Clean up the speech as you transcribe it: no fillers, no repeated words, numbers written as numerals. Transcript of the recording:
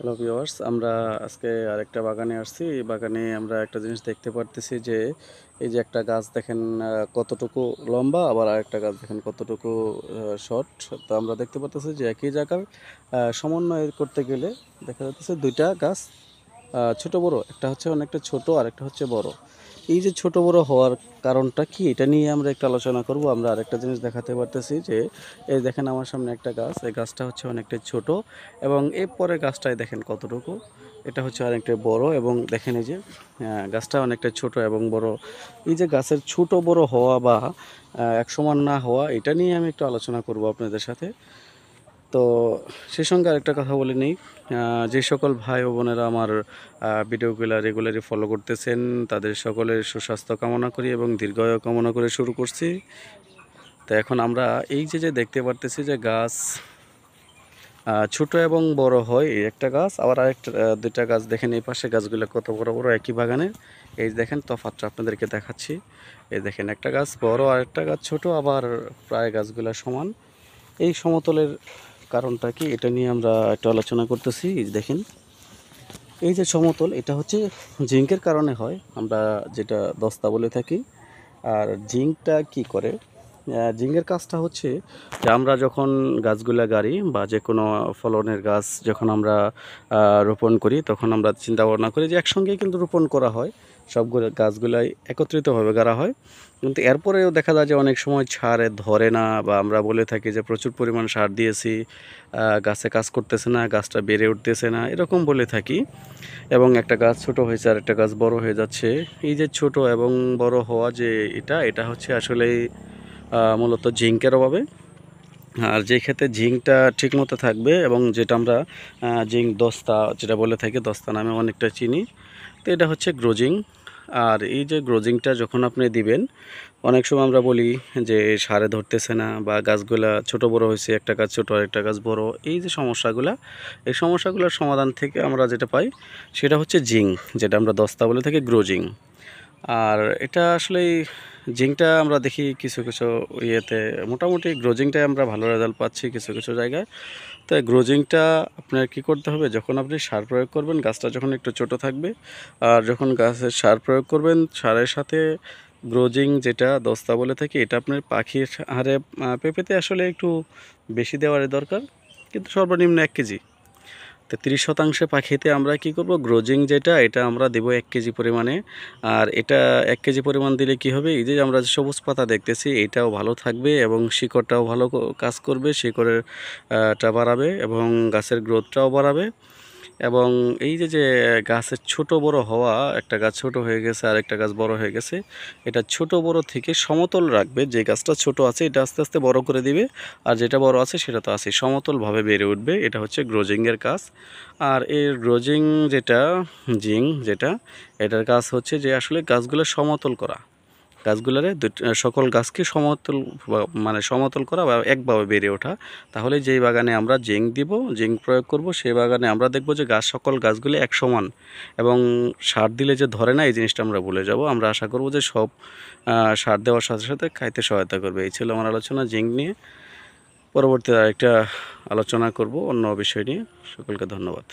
Hello viewers, আমরা আজকে আরেকটা বাগানে আসছি। এই বাগানে আমরা একটা জিনিস দেখতে পারতেছি যে এই যে একটা গাছ দেখেন কতটুকু লম্বা, আবার আরেকটা গাছ দেখেন কতটুকু শর্ট। তো আমরা দেখতে পারতেছি যে একই জায়গার সমন্বয় করতে গেলে দেখা যাচ্ছে দুইটা গাছ ছোট বড়, একটা হচ্ছে অনেকটা ছোট আর একটা হচ্ছে বড়। এই যে ছোট বড় হওয়ার কারণটা কি, এটা নিয়ে আমরা একটু আলোচনা করব। আমরা আরেকটা জিনিস দেখাতে পারতেছি যে এই দেখেন আমার সামনে একটা গাছ, এই গাছটা হচ্ছে অনেকটা ছোট এবং এরপরে গাছটায় দেখেন কতটুকু, এটা হচ্ছে অনেকটা বড়। এবং দেখেন এই যে গাছটা অনেকটা ছোট এবং বড়। এই যে গাছের ছোট বড় হওয়া বা এক সমান না হওয়া, এটা নিয়ে আমি একটু আলোচনা করব আপনাদের সাথে। তো সে সঙ্গে আরেকটা কথা বলে নিই, যে সকল ভাই ও বোনেরা আমার ভিডিওগুলো রেগুলারলি ফলো করতেছেন তাদের সকলের সুস্বাস্থ্য কামনা করি এবং দীর্ঘায়ু কামনা করে শুরু করছি। তো এখন আমরা এই যে দেখতে পারতেছি যে গাছ ছোট এবং বড় হয়, এই একটা গাছ আবার আরেকটা দুইটা গাছ দেখেন এই পাশে গাছগুলো কত বড় বড় একই বাগানে। এই দেখেন তফাৎটা আপনাদেরকে দেখাচ্ছি। এই দেখেন একটা গাছ বড় আর একটা গাছ ছোট, আবার প্রায় গাছগুলো সমান। এই সমতলের কারণটা কি, এটা নিয়ে আমরা একটু আলোচনা করতেছি। এই যে দেখেন এই যে সমতল, এটা হচ্ছে জিঙ্কের কারণে হয়, আমরা যেটা দস্তা বলে থাকি। আর জিঙ্কটা কি করে, জিঙ্কের কাজটা হচ্ছে যে আমরা যখন গাছগুলা গাড়ি বা যে কোনো ফলনের গাছ যখন আমরা রোপণ করি, তখন আমরা চিন্তা ভাবনা করি যে একসঙ্গেই কিন্তু রোপণ করা হয়, সবগুলো গাছগুলাই একত্রিতভাবে গাড়া হয়। কিন্তু এরপরেও দেখা যায় যে অনেক সময় সারে ধরে না, বা আমরা বলে থাকি যে প্রচুর পরিমাণ সার দিয়েছি, গাছে কাজ করতেছে না, গাছটা বেড়ে উঠতেছে না, এরকম বলে থাকি। এবং একটা গাছ ছোট হয়েছে আর একটা গাছ বড় হয়ে যাচ্ছে। এই যে ছোট এবং বড় হওয়া, যে এটা হচ্ছে আসলে মূলত জিঙ্কের অভাবে। আর যে ক্ষেত্রে জিঙ্কটা ঠিকমতো থাকবে এবং যেটা আমরা জিঙ্ক দস্তা যেটা বলে থাকি, দস্তা নামে অনেকটা চিনি, তো এটা হচ্ছে গ্রোজিং। আর এই যে গ্রোজিংটা যখন আপনি দিবেন, অনেক সময় আমরা বলি যে সারে ধরতেছে না বা গাছগুলা ছোট বড় হয়েছে, একটা গাছ ছোট আর একটা গাছ বড়, এই যে সমস্যাগুলা, এই সমস্যাগুলোর সমাধান থেকে আমরা যেটা পাই সেটা হচ্ছে জিঙ্ক, যেটা আমরা দস্তা বলে থাকি গ্রোজিং। আর এটা আসলে জিঙ্কটা আমরা দেখি কিছু কিছু ইয়েতে, মোটামুটি গ্রোজিংটায় আমরা ভালো রেজাল্ট পাচ্ছি কিছু কিছু জায়গায়। তো গ্রোজিংটা আপনার কি করতে হবে, যখন আপনি সার প্রয়োগ করবেন, গাছটা যখন একটু ছোট থাকবে, আর যখন গাছের সার প্রয়োগ করবেন, সারের সাথে গ্রোজিং যেটা দস্তা বলে থাকি, এটা আপনার পাখির হারে পেঁপেতে আসলে একটু বেশি দেওয়ারই দরকার, কিন্তু সর্বনিম্ন 1 কেজি। তো 30% পাখিতে আমরা কি করব, গ্রোজিং যেটা এটা আমরা দেব 1 কেজি পরিমাণে। আর এটা 1 কেজি পরিমাণ দিলে কি হবে, এই যে আমরা যে সবুজ পাতা দেখতেছি এটাও ভালো থাকবে এবং শিকড়টাও ভালো কাজ করবে, শিকড়ের টা বাড়াবে এবং গাছের গ্রোথটাও বাড়াবে। এবং এই যে গাছের ছোট বড় হওয়া, একটা গাছ ছোট হয়ে গেছে আর একটা গাছ বড় হয়ে গেছে, এটা ছোট বড় থেকে সমতল রাখবে। যে গাছটা ছোট আছে এটা আস্তে আস্তে বড় করে দিবে, আর যেটা বড় আছে সেটা তো আছে, সমতলভাবে বেড়ে উঠবে। এটা হচ্ছে গ্রোজিংয়ের কাজ। আর এর গ্রোজিং যেটা, যেটা, এটার কাজ হচ্ছে যে আসলে গাছগুলো সমতল করা, গাছগুলোরে সকল গাছকে সমতল মানে সমতল করা বা একভাবে বেড়ে ওঠা। তাহলে যেই বাগানে আমরা জিঙ্ক দিব, জিঙ্ক প্রয়োগ করব, সেই বাগানে আমরা দেখব যে গাছ সকল গাছগুলি এক সমান। এবং সার দিলে যে ধরে না, এই জিনিসটা আমরা ভুলে যাব। আমরা আশা করব যে সব সার দেওয়ার সাথে সাথে খাইতে সহায়তা করবে। এই ছিল আমার আলোচনা জিঙ্ক নিয়ে। পরবর্তীতে আরেকটা আলোচনা করব অন্য বিষয় নিয়ে। সকলকে ধন্যবাদ।